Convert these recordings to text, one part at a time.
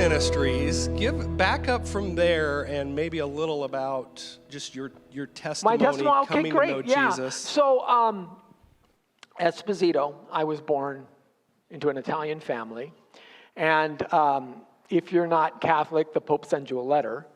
ministries. Back up from there and maybe a little about just your testimony. My testimony, okay, coming great, to know yeah. Jesus. So, Esposito, I was born into an Italian family. And if you're not Catholic, the Pope sends you a letter.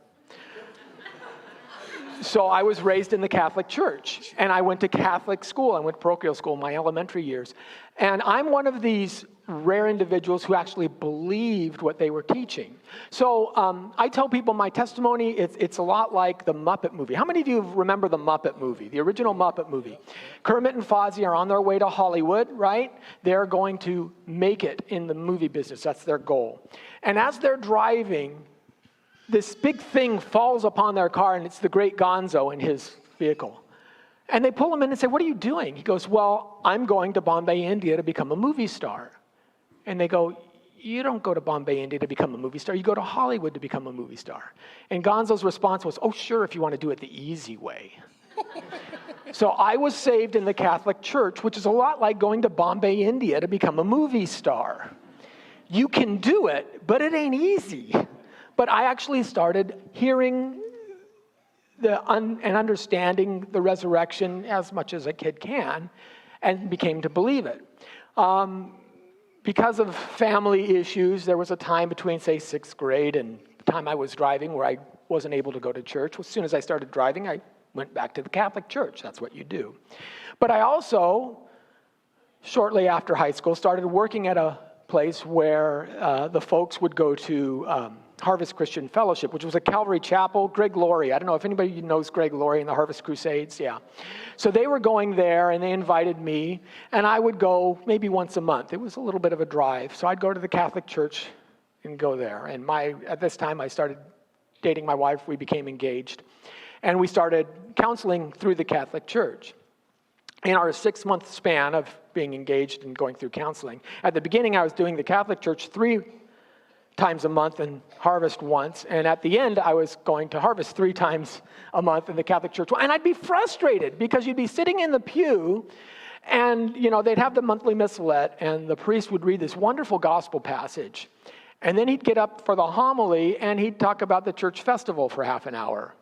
So I was raised in the Catholic Church, and I went to Catholic school. I went to parochial school in my elementary years. And I'm one of these rare individuals who actually believed what they were teaching. So I tell people my testimony, it's a lot like the Muppet movie. How many of you remember the Muppet movie, the original Muppet movie? Kermit and Fozzie are on their way to Hollywood, right? They're going to make it in the movie business. That's their goal. And as they're driving, this big thing falls upon their car, and it's the great Gonzo in his vehicle. And they pull him in and say, "What are you doing?" He goes, "Well, I'm going to Bombay, India to become a movie star." And they go, "You don't go to Bombay, India to become a movie star. You go to Hollywood to become a movie star." And Gonzo's response was, "Oh, sure, if you want to do it the easy way." So I was saved in the Catholic Church, which is a lot like going to Bombay, India to become a movie star. You can do it, but it ain't easy. But I actually started hearing and understanding the resurrection as much as a kid can, and became to believe it. Because of family issues, there was a time between, say, 6th grade and the time I was driving where I wasn't able to go to church. As soon as I started driving, I went back to the Catholic Church. That's what you do. But I also, shortly after high school, started working at a place where the folks would go to Harvest Christian Fellowship, which was a Calvary chapel. Greg Laurie, I don't know if anybody knows Greg Laurie and the Harvest Crusades, yeah. So they were going there, and they invited me, and I would go maybe once a month. It was a little bit of a drive, so I'd go to the Catholic Church and go there. And at this time, I started dating my wife. We became engaged, and we started counseling through the Catholic Church. In our 6-month span of being engaged and going through counseling, at the beginning, I was doing the Catholic Church 3 times a month and Harvest once. And at the end, I was going to Harvest 3 times a month in the Catholic Church. And I'd be frustrated because you'd be sitting in the pew and, they'd have the monthly missalette and the priest would read this wonderful gospel passage. And then he'd get up for the homily and he'd talk about the church festival for half an hour.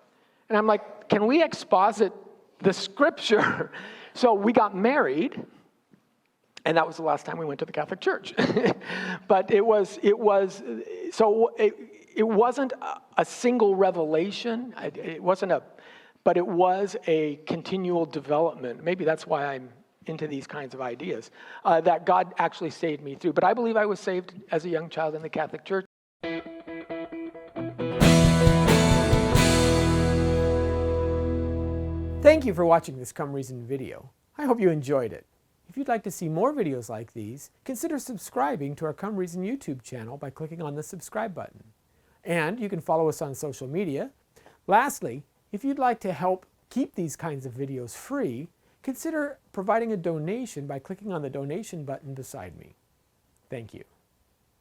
And I'm like, can we exposit the scripture? So we got married. And that was the last time we went to the Catholic Church. But it wasn't a single revelation. But it was a continual development. Maybe that's why I'm into these kinds of ideas, that God actually saved me through. But I believe I was saved as a young child in the Catholic Church. Thank you for watching this Come Reason video. I hope you enjoyed it. If you'd like to see more videos like these, consider subscribing to our Come Reason YouTube channel by clicking on the subscribe button. And you can follow us on social media. Lastly, if you'd like to help keep these kinds of videos free, consider providing a donation by clicking on the donation button beside me. Thank you.